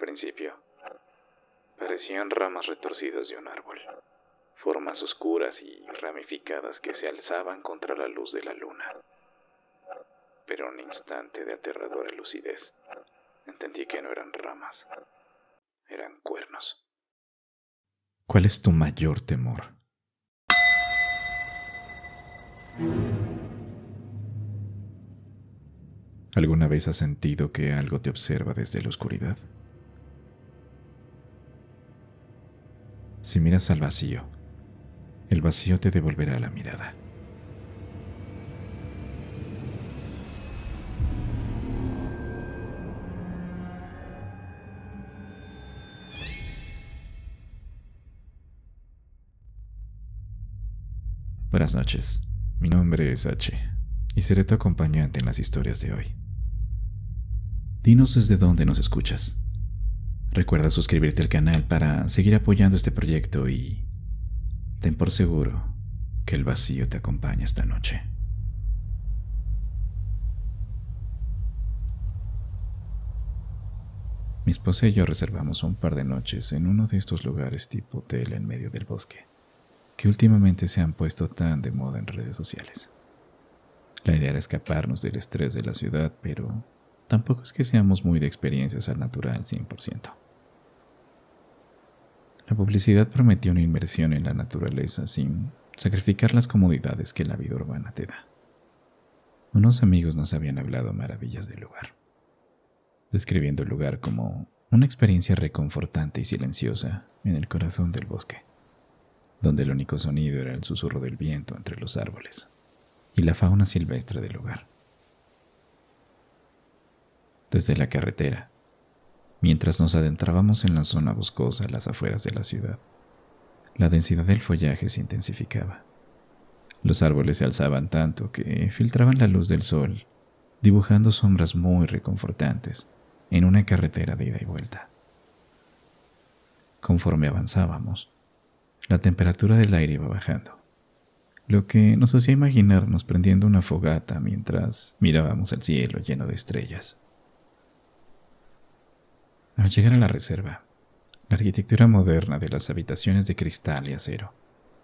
principio. Parecían ramas retorcidas de un árbol, formas oscuras y ramificadas que se alzaban contra la luz de la luna. Pero en un instante de aterradora lucidez, entendí que no eran ramas, eran cuernos. ¿Cuál es tu mayor temor? ¿Alguna vez has sentido que algo te observa desde la oscuridad? Si miras al vacío, el vacío te devolverá la mirada. Buenas noches, mi nombre es H y seré tu acompañante en las historias de hoy. Dinos desde dónde nos escuchas. Recuerda suscribirte al canal para seguir apoyando este proyecto y ten por seguro que el vacío te acompaña esta noche. Mi esposa y yo reservamos un par de noches en uno de estos lugares tipo hotel en medio del bosque, que últimamente se han puesto tan de moda en redes sociales. La idea era escaparnos del estrés de la ciudad, pero tampoco es que seamos muy de experiencias al natural 100%. La publicidad prometió una inmersión en la naturaleza sin sacrificar las comodidades que la vida urbana te da. Unos amigos nos habían hablado maravillas del lugar, describiendo el lugar como una experiencia reconfortante y silenciosa en el corazón del bosque, donde el único sonido era el susurro del viento entre los árboles y la fauna silvestre del lugar. Desde la carretera, mientras nos adentrábamos en la zona boscosa a las afueras de la ciudad, la densidad del follaje se intensificaba. Los árboles se alzaban tanto que filtraban la luz del sol, dibujando sombras muy reconfortantes en una carretera de ida y vuelta. Conforme avanzábamos, la temperatura del aire iba bajando, lo que nos hacía imaginarnos prendiendo una fogata mientras mirábamos el cielo lleno de estrellas. Al llegar a la reserva, la arquitectura moderna de las habitaciones de cristal y acero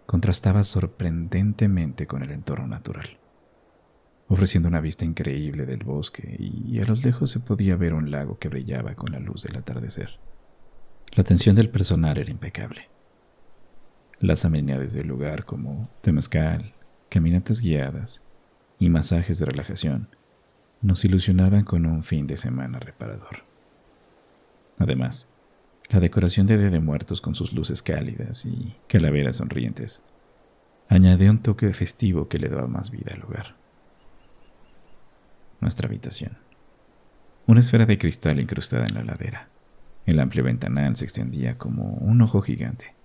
contrastaba sorprendentemente con el entorno natural, ofreciendo una vista increíble del bosque, y a lo lejos se podía ver un lago que brillaba con la luz del atardecer. La atención del personal era impecable. Las amenidades del lugar, como temazcal, caminatas guiadas y masajes de relajación, nos ilusionaban con un fin de semana reparador. Además, la decoración de Día de Muertos con sus luces cálidas y calaveras sonrientes añadía un toque festivo que le daba más vida al lugar. Nuestra habitación. Una esfera de cristal incrustada en la ladera. El amplio ventanal se extendía como un ojo gigante,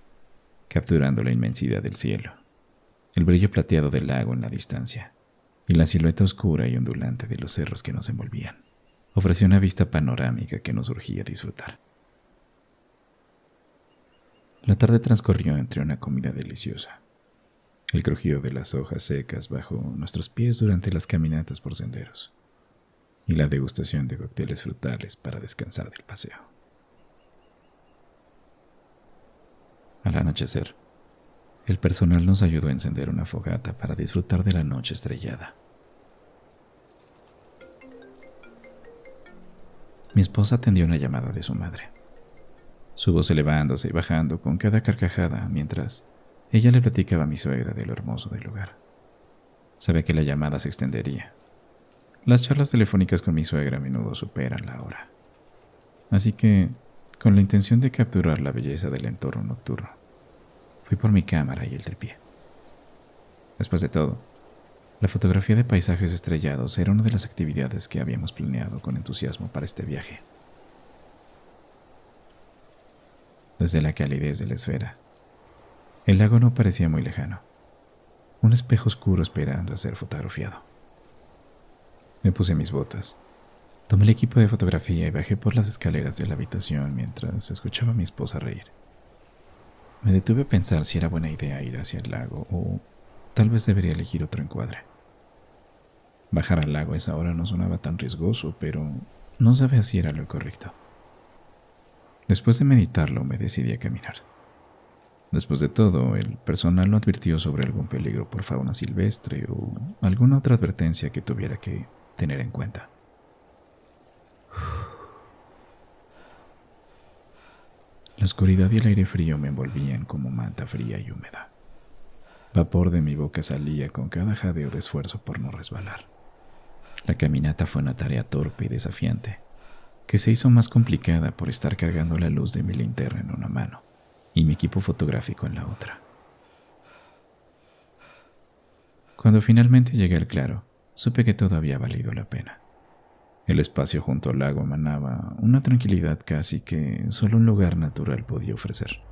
capturando la inmensidad del cielo, el brillo plateado del lago en la distancia y la silueta oscura y ondulante de los cerros que nos envolvían. Ofrecía una vista panorámica que nos urgía disfrutar. La tarde transcurrió entre una comida deliciosa, el crujido de las hojas secas bajo nuestros pies durante las caminatas por senderos y la degustación de cócteles frutales para descansar del paseo. Al anochecer, el personal nos ayudó a encender una fogata para disfrutar de la noche estrellada. Mi esposa atendió una llamada de su madre, su voz elevándose y bajando con cada carcajada mientras ella le platicaba a mi suegra de lo hermoso del lugar. Sabía que la llamada se extendería. Las charlas telefónicas con mi suegra a menudo superan la hora. Así que, con la intención de capturar la belleza del entorno nocturno, fui por mi cámara y el tripié. Después de todo, la fotografía de paisajes estrellados era una de las actividades que habíamos planeado con entusiasmo para este viaje. Desde la calidez de la esfera, el lago no parecía muy lejano, un espejo oscuro esperando a ser fotografiado. Me puse mis botas, tomé el equipo de fotografía y bajé por las escaleras de la habitación mientras escuchaba a mi esposa reír. Me detuve a pensar si era buena idea ir hacia el lago o tal vez debería elegir otro encuadre. Bajar al lago a esa hora no sonaba tan riesgoso, pero no sabía si era lo correcto. Después de meditarlo, me decidí a caminar. Después de todo, el personal no advirtió sobre algún peligro por fauna silvestre o alguna otra advertencia que tuviera que tener en cuenta. La oscuridad y el aire frío me envolvían como manta fría y húmeda. Vapor de mi boca salía con cada jadeo de esfuerzo por no resbalar. La caminata fue una tarea torpe y desafiante, que se hizo más complicada por estar cargando la luz de mi linterna en una mano y mi equipo fotográfico en la otra. Cuando finalmente llegué al claro, supe que todo había valido la pena. El espacio junto al lago emanaba una tranquilidad casi que solo un lugar natural podía ofrecer.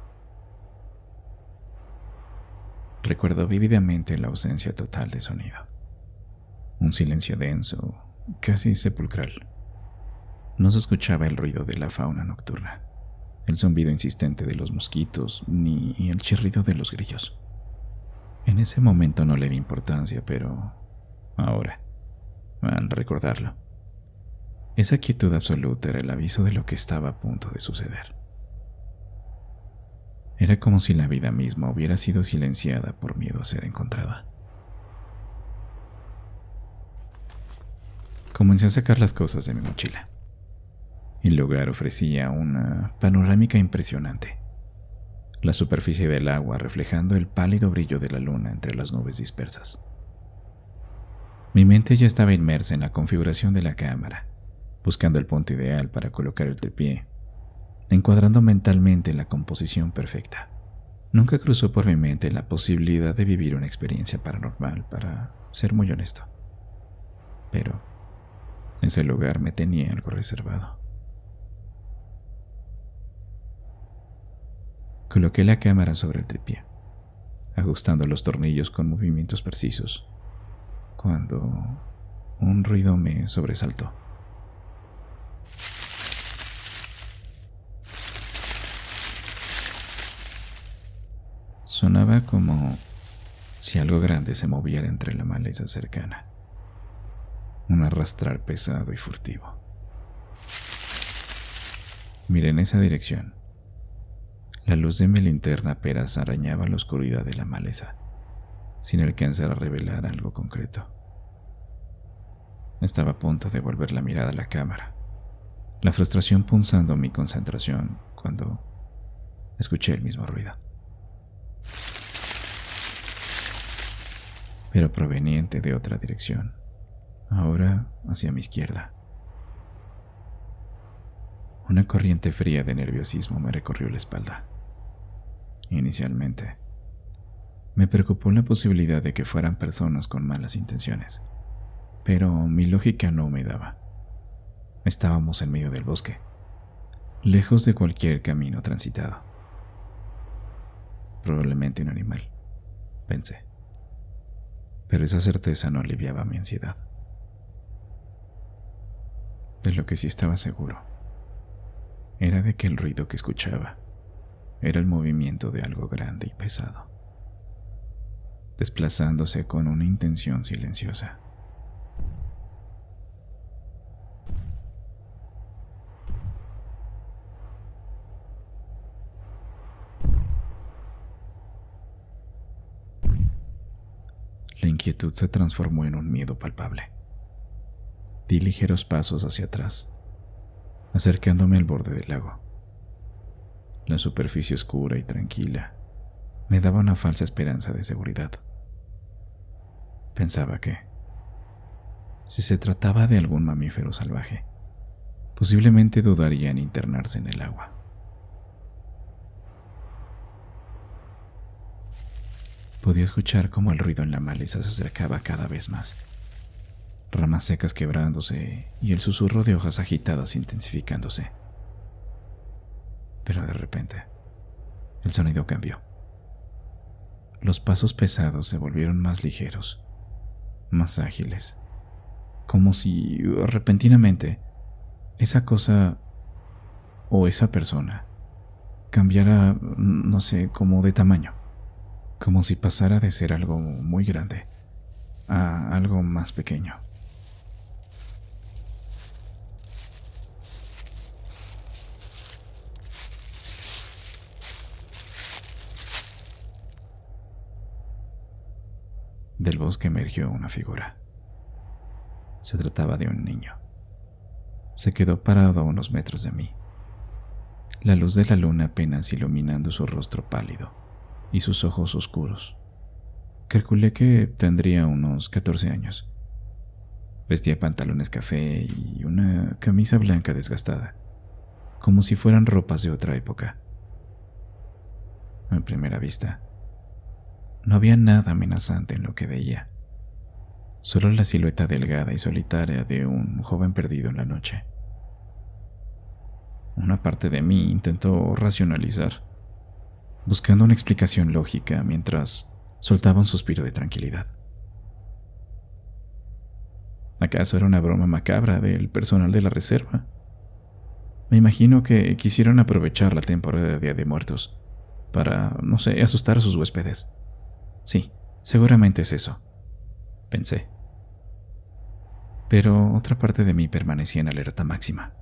Recuerdo vívidamente la ausencia total de sonido. Un silencio denso, casi sepulcral. No se escuchaba el ruido de la fauna nocturna, el zumbido insistente de los mosquitos, ni el chirrido de los grillos. En ese momento no le di importancia, pero ahora, al recordarlo, esa quietud absoluta era el aviso de lo que estaba a punto de suceder. Era como si la vida misma hubiera sido silenciada por miedo a ser encontrada. Comencé a sacar las cosas de mi mochila. El lugar ofrecía una panorámica impresionante. La superficie del agua reflejando el pálido brillo de la luna entre las nubes dispersas. Mi mente ya estaba inmersa en la configuración de la cámara, buscando el punto ideal para colocar el tripié, encuadrando mentalmente la composición perfecta. Nunca cruzó por mi mente la posibilidad de vivir una experiencia paranormal, para ser muy honesto. Pero ese lugar me tenía algo reservado. Coloqué la cámara sobre el tripié, ajustando los tornillos con movimientos precisos, cuando un ruido me sobresaltó. Sonaba como si algo grande se moviera entre la maleza cercana. Un arrastrar pesado y furtivo. Miré en esa dirección. La luz de mi linterna apenas arañaba la oscuridad de la maleza, sin alcanzar a revelar algo concreto. Estaba a punto de volver la mirada a la cámara, la frustración punzando mi concentración, cuando escuché el mismo ruido, pero proveniente de otra dirección, ahora hacia mi izquierda. Una corriente fría de nerviosismo me recorrió la espalda. Inicialmente, me preocupó la posibilidad de que fueran personas con malas intenciones, pero mi lógica no me daba. Estábamos en medio del bosque, lejos de cualquier camino transitado. Probablemente un animal, pensé, pero esa certeza no aliviaba mi ansiedad. De lo que sí estaba seguro era de que el ruido que escuchaba era el movimiento de algo grande y pesado, desplazándose con una intención silenciosa. La inquietud se transformó en un miedo palpable. Di ligeros pasos hacia atrás, acercándome al borde del lago. La superficie oscura y tranquila me daba una falsa esperanza de seguridad. Pensaba que, si se trataba de algún mamífero salvaje, posiblemente dudaría en internarse en el agua. Podía escuchar cómo el ruido en la maleza se acercaba cada vez más, ramas secas quebrándose y el susurro de hojas agitadas intensificándose. Pero de repente, el sonido cambió. Los pasos pesados se volvieron más ligeros, más ágiles, como si repentinamente esa cosa o esa persona cambiara, no sé, como de tamaño, como si pasara de ser algo muy grande a algo más pequeño. Del bosque emergió una figura. Se trataba de un niño. Se quedó parado a unos metros de mí, la luz de la luna apenas iluminando su rostro pálido y sus ojos oscuros. Calculé que tendría unos 14 años. Vestía pantalones café y una camisa blanca desgastada, como si fueran ropas de otra época. A primera vista, no había nada amenazante en lo que veía, solo la silueta delgada y solitaria de un joven perdido en la noche. Una parte de mí intentó racionalizar, buscando una explicación lógica mientras soltaba un suspiro de tranquilidad. ¿Acaso era una broma macabra del personal de la reserva? Me imagino que quisieron aprovechar la temporada de Día de Muertos para, no sé, asustar a sus huéspedes. Sí, seguramente es eso, pensé. Pero otra parte de mí permanecía en alerta máxima.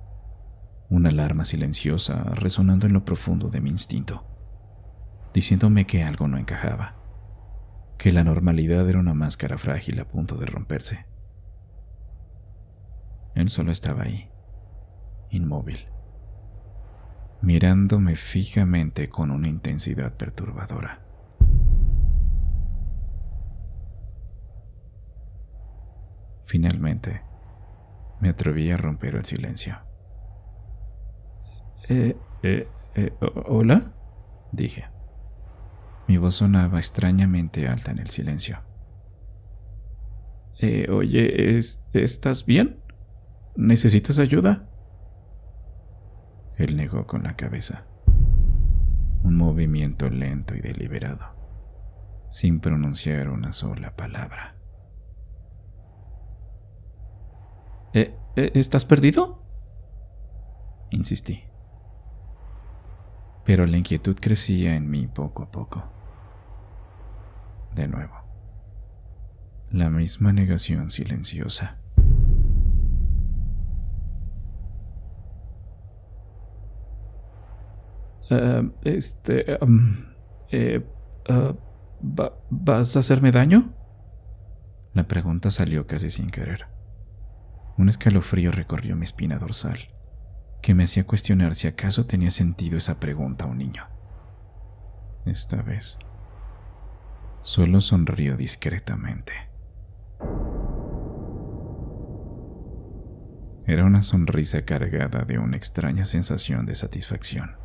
Una alarma silenciosa resonando en lo profundo de mi instinto, diciéndome que algo no encajaba, que la normalidad era una máscara frágil a punto de romperse. Él solo estaba ahí, inmóvil, mirándome fijamente con una intensidad perturbadora. Finalmente, me atreví a romper el silencio. ¿Hola? Dije. Mi voz sonaba extrañamente alta en el silencio. Oye, ¿estás bien? ¿Necesitas ayuda? Él negó con la cabeza. Un movimiento lento y deliberado, sin pronunciar una sola palabra. ¿Estás perdido? Insistí. Pero la inquietud crecía en mí poco a poco. De nuevo, la misma negación silenciosa. ¿Vas a hacerme daño? La pregunta salió casi sin querer. Un escalofrío recorrió mi espina dorsal, que me hacía cuestionar si acaso tenía sentido esa pregunta a un niño. Esta vez, solo sonrió discretamente. Era una sonrisa cargada de una extraña sensación de satisfacción.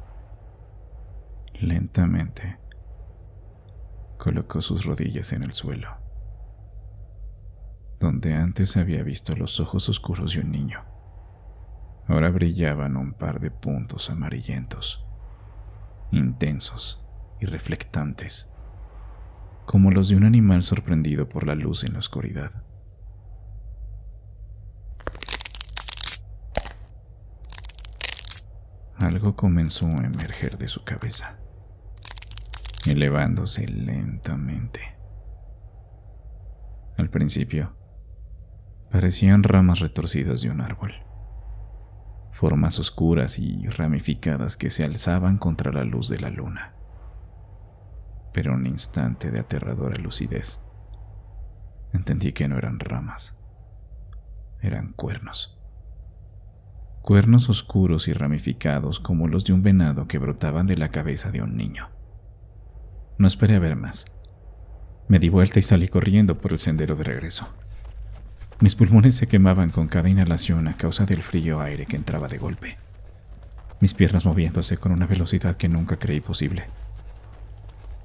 Lentamente, colocó sus rodillas en el suelo, donde antes había visto los ojos oscuros de un niño. Ahora brillaban un par de puntos amarillentos, intensos y reflectantes, como los de un animal sorprendido por la luz en la oscuridad. Algo comenzó a emerger de su cabeza, elevándose lentamente. Al principio, parecían ramas retorcidas de un árbol, formas oscuras y ramificadas que se alzaban contra la luz de la luna. Pero en un instante de aterradora lucidez, entendí que no eran ramas, eran cuernos. Cuernos oscuros y ramificados como los de un venado que brotaban de la cabeza de un niño. No esperé a ver más. Me di vuelta y salí corriendo por el sendero de regreso. Mis pulmones se quemaban con cada inhalación a causa del frío aire que entraba de golpe, mis piernas moviéndose con una velocidad que nunca creí posible.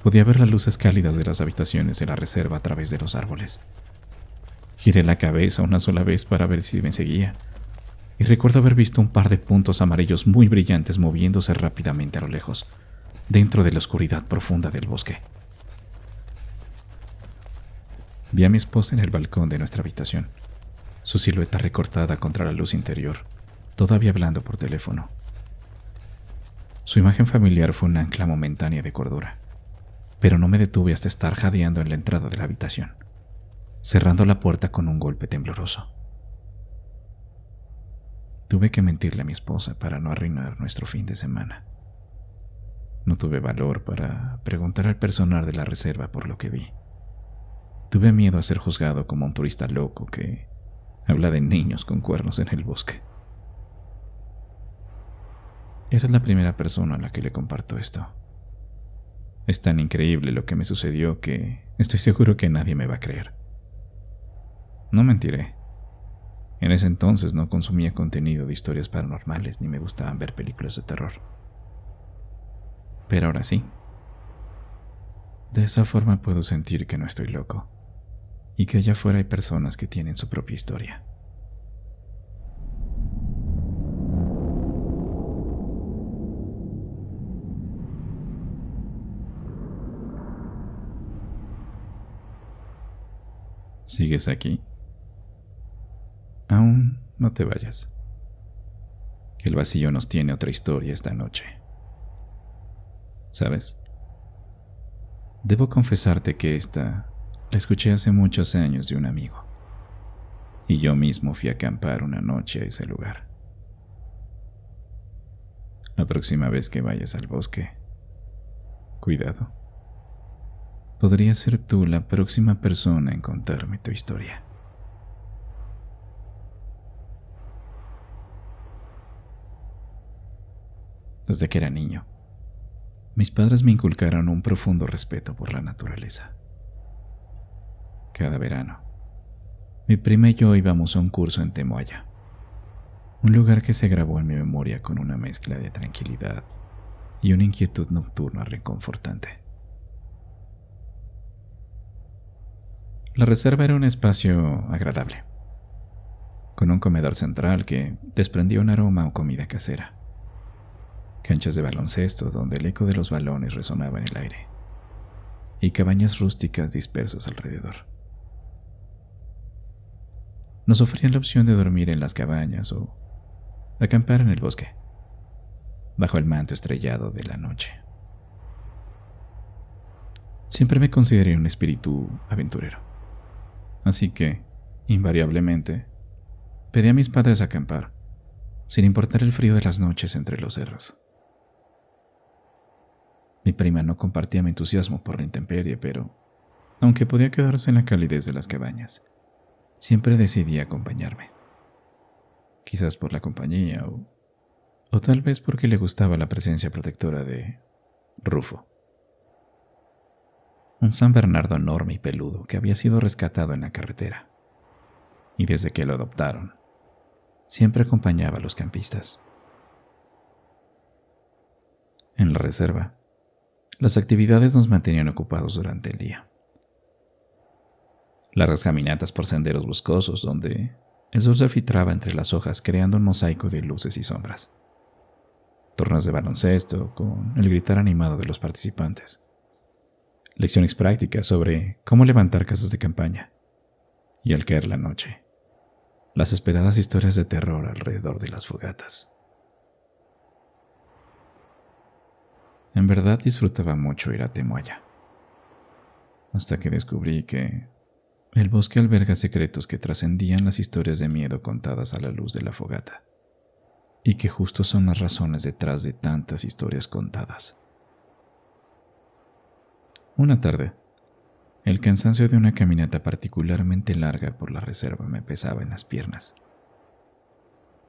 Podía ver las luces cálidas de las habitaciones de la reserva a través de los árboles. Giré la cabeza una sola vez para ver si me seguía, y recuerdo haber visto un par de puntos amarillos muy brillantes moviéndose rápidamente a lo lejos, dentro de la oscuridad profunda del bosque. Vi a mi esposa en el balcón de nuestra habitación, su silueta recortada contra la luz interior, todavía hablando por teléfono. Su imagen familiar fue un ancla momentánea de cordura, pero no me detuve hasta estar jadeando en la entrada de la habitación, cerrando la puerta con un golpe tembloroso. Tuve que mentirle a mi esposa para no arruinar nuestro fin de semana. No tuve valor para preguntar al personal de la reserva por lo que vi. Tuve miedo a ser juzgado como un turista loco que habla de niños con cuernos en el bosque. Eres la primera persona a la que le comparto esto. Es tan increíble lo que me sucedió que estoy seguro que nadie me va a creer. No mentiré. En ese entonces no consumía contenido de historias paranormales ni me gustaban ver películas de terror. Pero ahora sí. De esa forma puedo sentir que no estoy loco y que allá afuera hay personas que tienen su propia historia. ¿Sigues aquí? Aún no te vayas. El vacío nos tiene otra historia esta noche. ¿Sabes? Debo confesarte que esta la escuché hace muchos años de un amigo. Y yo mismo fui a acampar una noche a ese lugar. La próxima vez que vayas al bosque, cuidado. Podrías ser tú la próxima persona en contarme tu historia. Desde que era niño, mis padres me inculcaron un profundo respeto por la naturaleza. Cada verano, mi prima y yo íbamos a un curso en Temoaya, un lugar que se grabó en mi memoria con una mezcla de tranquilidad y una inquietud nocturna reconfortante. La reserva era un espacio agradable, con un comedor central que desprendía un aroma a comida casera, canchas de baloncesto donde el eco de los balones resonaba en el aire, y cabañas rústicas dispersas alrededor. Nos ofrecían la opción de dormir en las cabañas o acampar en el bosque, bajo el manto estrellado de la noche. Siempre me consideré un espíritu aventurero, así que, invariablemente, pedí a mis padres acampar, sin importar el frío de las noches entre los cerros. Mi prima no compartía mi entusiasmo por la intemperie, pero, aunque podía quedarse en la calidez de las cabañas, siempre decidía acompañarme. Quizás por la compañía o tal vez porque le gustaba la presencia protectora de Rufo, un San Bernardo enorme y peludo que había sido rescatado en la carretera, y desde que lo adoptaron, siempre acompañaba a los campistas. En la reserva, las actividades nos mantenían ocupados durante el día. Largas caminatas por senderos boscosos donde el sol se filtraba entre las hojas creando un mosaico de luces y sombras. Torneos de baloncesto con el gritar animado de los participantes. Lecciones prácticas sobre cómo levantar casas de campaña. Y al caer la noche, las esperadas historias de terror alrededor de las fogatas. En verdad disfrutaba mucho ir a Temoaya, hasta que descubrí que el bosque alberga secretos que trascendían las historias de miedo contadas a la luz de la fogata, y que justo son las razones detrás de tantas historias contadas. Una tarde, el cansancio de una caminata particularmente larga por la reserva me pesaba en las piernas.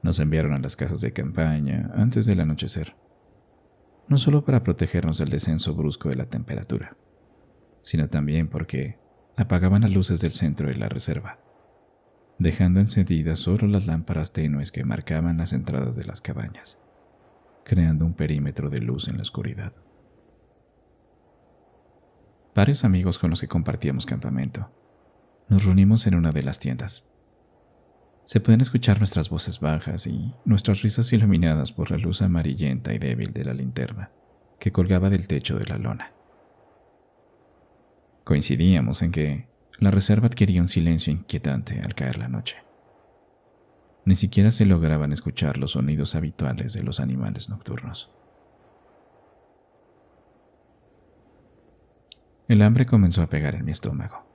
Nos enviaron a las casas de campaña antes del anochecer, no solo para protegernos del descenso brusco de la temperatura, sino también porque apagaban las luces del centro de la reserva, dejando encendidas solo las lámparas tenues que marcaban las entradas de las cabañas, creando un perímetro de luz en la oscuridad. Varios amigos con los que compartíamos campamento nos reunimos en una de las tiendas. Se pueden escuchar nuestras voces bajas y nuestras risas iluminadas por la luz amarillenta y débil de la linterna que colgaba del techo de la lona. Coincidíamos en que la reserva adquiría un silencio inquietante al caer la noche. Ni siquiera se lograban escuchar los sonidos habituales de los animales nocturnos. El hambre comenzó a pegar en mi estómago,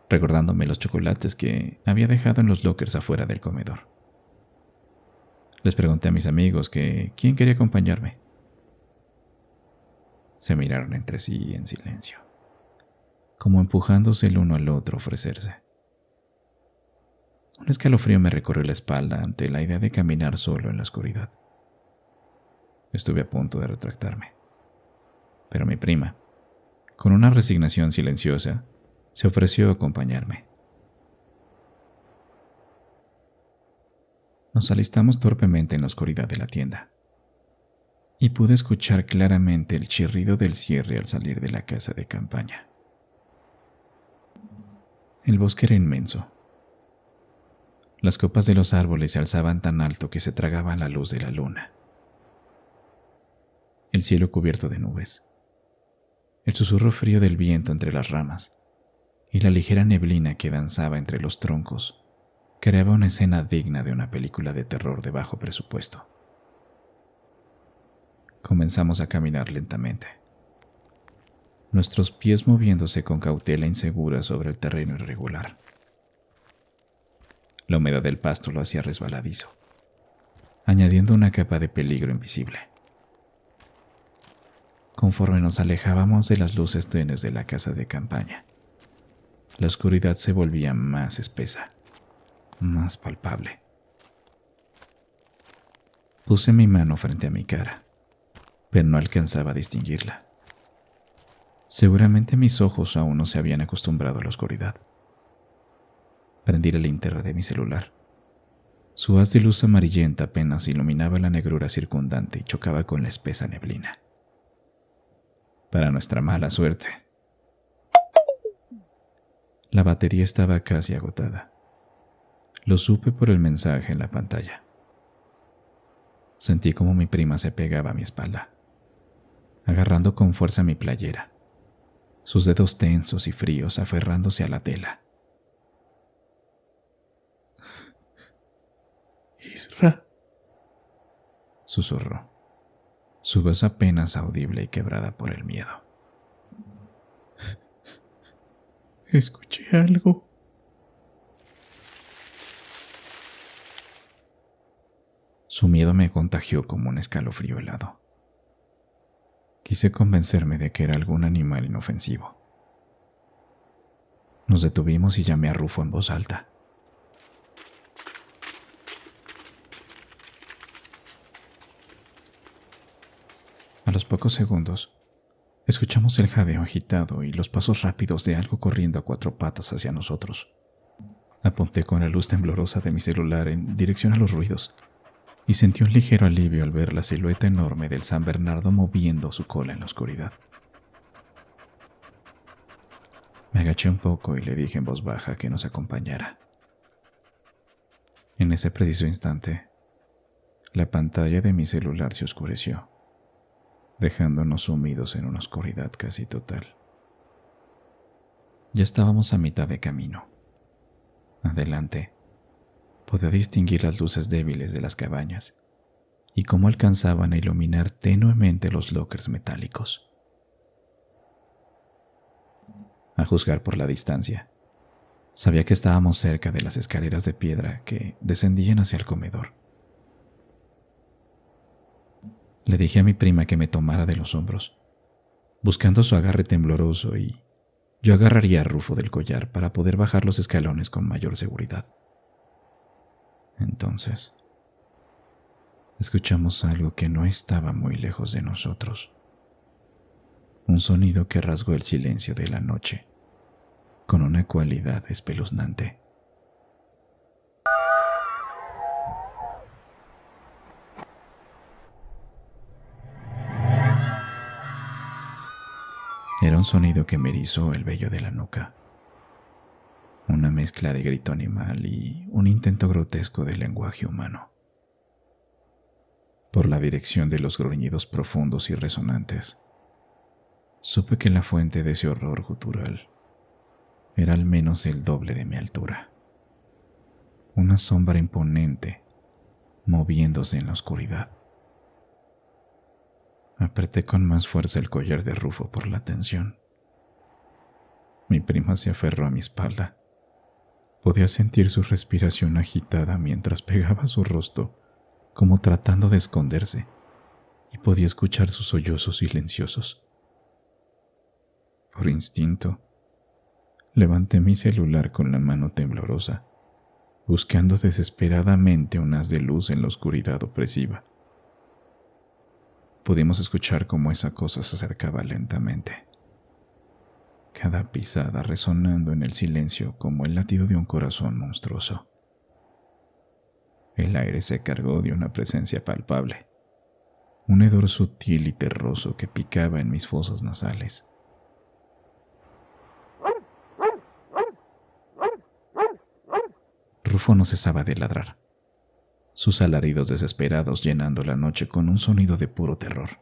recordándome los chocolates que había dejado en los lockers afuera del comedor. Les pregunté a mis amigos que quién quería acompañarme. Se miraron entre sí en silencio. como empujándose el uno al otro a ofrecerse. Un escalofrío me recorrió la espalda ante la idea de caminar solo en la oscuridad. Estuve a punto de retractarme, pero mi prima, con una resignación silenciosa, se ofreció a acompañarme. Nos alistamos torpemente en la oscuridad de la tienda, y pude escuchar claramente el chirrido del cierre al salir de la casa de campaña. El bosque era inmenso. Las copas de los árboles se alzaban tan alto que se tragaban la luz de la luna. El cielo cubierto de nubes, el susurro frío del viento entre las ramas y la ligera neblina que danzaba entre los troncos creaba una escena digna de una película de terror de bajo presupuesto. Comenzamos a caminar lentamente, nuestros pies moviéndose con cautela insegura sobre el terreno irregular. La humedad del pasto lo hacía resbaladizo, añadiendo una capa de peligro invisible. Conforme nos alejábamos de las luces tenues de la casa de campaña, la oscuridad se volvía más espesa, más palpable. Puse mi mano frente a mi cara, pero no alcanzaba a distinguirla. Seguramente mis ojos aún no se habían acostumbrado a la oscuridad. Prendí la linterna de mi celular. Su haz de luz amarillenta apenas iluminaba la negrura circundante y chocaba con la espesa neblina. Para nuestra mala suerte, la batería estaba casi agotada. Lo supe por el mensaje en la pantalla. Sentí como mi prima se pegaba a mi espalda, agarrando con fuerza mi playera, sus dedos tensos y fríos aferrándose a la tela. «Isra», susurró, su voz apenas audible y quebrada por el miedo. «Escuché algo». Su miedo me contagió como un escalofrío helado. Quise convencerme de que era algún animal inofensivo. Nos detuvimos y llamé a Rufo en voz alta. A los pocos segundos, escuchamos el jadeo agitado y los pasos rápidos de algo corriendo a cuatro patas hacia nosotros. Apunté con la luz temblorosa de mi celular en dirección a los ruidos y sentí un ligero alivio al ver la silueta enorme del San Bernardo moviendo su cola en la oscuridad. Me agaché un poco y le dije en voz baja que nos acompañara. En ese preciso instante, la pantalla de mi celular se oscureció, dejándonos sumidos en una oscuridad casi total. Ya estábamos a mitad de camino. Adelante, podía distinguir las luces débiles de las cabañas y cómo alcanzaban a iluminar tenuemente los lockers metálicos. A juzgar por la distancia, sabía que estábamos cerca de las escaleras de piedra que descendían hacia el comedor. Le dije a mi prima que me tomara de los hombros, buscando su agarre tembloroso, y yo agarraría a Rufo del collar para poder bajar los escalones con mayor seguridad. Entonces, escuchamos algo que no estaba muy lejos de nosotros. Un sonido que rasgó el silencio de la noche, con una cualidad espeluznante. Era un sonido que me erizó el vello de la nuca. Una mezcla de grito animal y un intento grotesco de lenguaje humano. Por la dirección de los gruñidos profundos y resonantes, supe que la fuente de ese horror gutural era al menos el doble de mi altura. Una sombra imponente, moviéndose en la oscuridad. Apreté con más fuerza el collar de Rufo por la tensión. Mi prima se aferró a mi espalda. Podía sentir su respiración agitada mientras pegaba su rostro, como tratando de esconderse, y podía escuchar sus sollozos silenciosos. Por instinto, Levanté mi celular con la mano temblorosa, buscando desesperadamente un haz de luz en la oscuridad opresiva. Pudimos escuchar cómo esa cosa se acercaba lentamente, cada pisada resonando en el silencio como el latido de un corazón monstruoso. El aire se cargó de una presencia palpable, un hedor sutil y terroso que picaba en mis fosas nasales. Rufo no cesaba de ladrar, sus alaridos desesperados llenando la noche con un sonido de puro terror.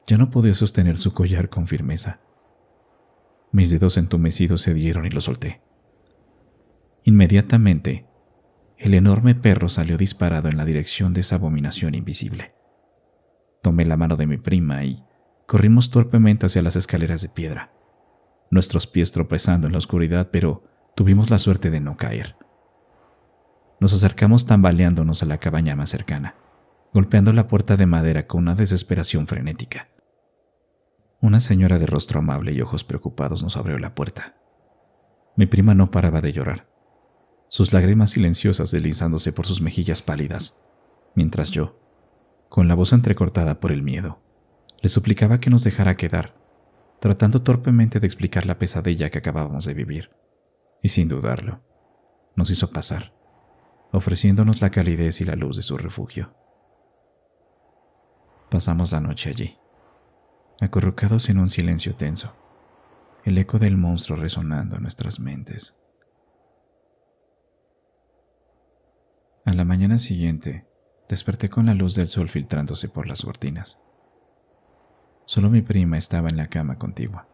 Ya no podía sostener su collar con firmeza. Mis dedos entumecidos se dieron y lo solté. Inmediatamente, el enorme perro salió disparado en la dirección de esa abominación invisible. Tomé la mano de mi prima y corrimos torpemente hacia las escaleras de piedra, nuestros pies tropezando en la oscuridad, pero tuvimos la suerte de no caer. Nos acercamos tambaleándonos a la cabaña más cercana, golpeando la puerta de madera con una desesperación frenética. Una señora de rostro amable y ojos preocupados nos abrió la puerta. Mi prima no paraba de llorar, sus lágrimas silenciosas deslizándose por sus mejillas pálidas, mientras yo, con la voz entrecortada por el miedo, le suplicaba que nos dejara quedar, tratando torpemente de explicar la pesadilla que acabábamos de vivir, y sin dudarlo, nos hizo pasar, ofreciéndonos la calidez y la luz de su refugio. Pasamos la noche allí, acurrucados en un silencio tenso, el eco del monstruo resonando en nuestras mentes. A la mañana siguiente, desperté con la luz del sol filtrándose por las cortinas. Solo mi prima estaba en la cama contigua.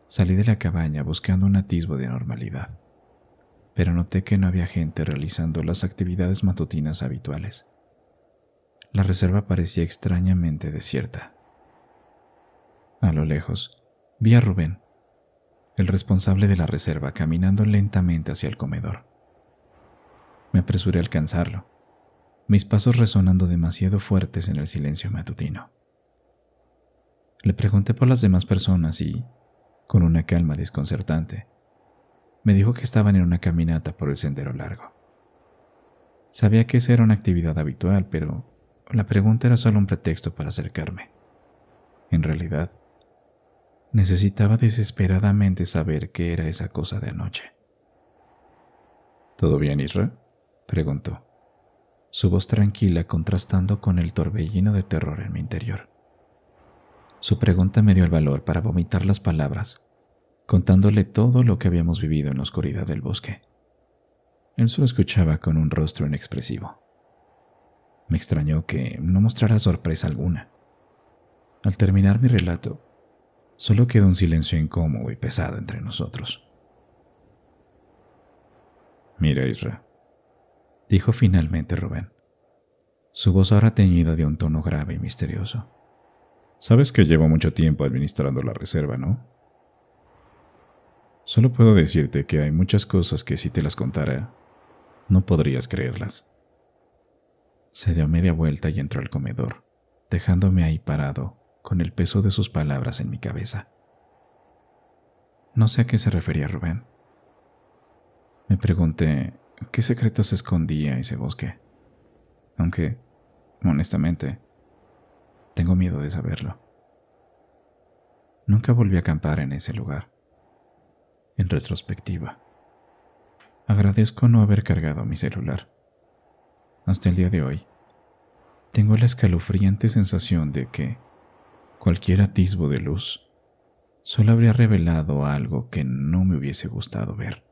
Salí de la cabaña buscando un atisbo de normalidad, pero noté que no había gente realizando las actividades matutinas habituales. La reserva parecía extrañamente desierta. A lo lejos, vi a Rubén, el responsable de la reserva, caminando lentamente hacia el comedor. Me apresuré a alcanzarlo, mis pasos resonando demasiado fuertes en el silencio matutino. Le pregunté por las demás personas y, con una calma desconcertante, me dijo que estaban en una caminata por el sendero largo. Sabía que esa era una actividad habitual, pero la pregunta era solo un pretexto para acercarme. En realidad, necesitaba desesperadamente saber qué era esa cosa de anoche. ¿Todo bien, Isra?, preguntó, su voz tranquila contrastando con el torbellino de terror en mi interior. Su pregunta me dio el valor para vomitar las palabras, contándole todo lo que habíamos vivido en la oscuridad del bosque. Él solo escuchaba con un rostro inexpresivo. Me extrañó que no mostrara sorpresa alguna. Al terminar mi relato, solo quedó un silencio incómodo y pesado entre nosotros. Mira, Isra, dijo finalmente Rubén, su voz ahora teñida de un tono grave y misterioso. Sabes que llevo mucho tiempo administrando la reserva, ¿no? Solo puedo decirte que hay muchas cosas que si te las contara, no podrías creerlas. Se dio media vuelta y entró al comedor, dejándome ahí parado, con el peso de sus palabras en mi cabeza. No sé a qué se refería Rubén. Me pregunté qué secretos escondía ese bosque, aunque, honestamente, tengo miedo de saberlo. Nunca volví a acampar en ese lugar. En retrospectiva, agradezco no haber cargado mi celular. Hasta el día de hoy, tengo la escalofriante sensación de que cualquier atisbo de luz solo habría revelado algo que no me hubiese gustado ver.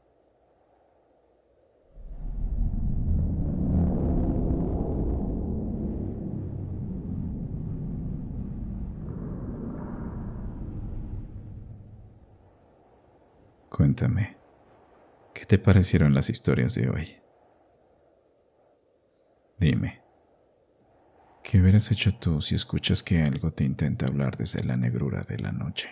Cuéntame, ¿qué te parecieron las historias de hoy? Dime, ¿qué hubieras hecho tú si escuchas que algo te intenta hablar desde la negrura de la noche?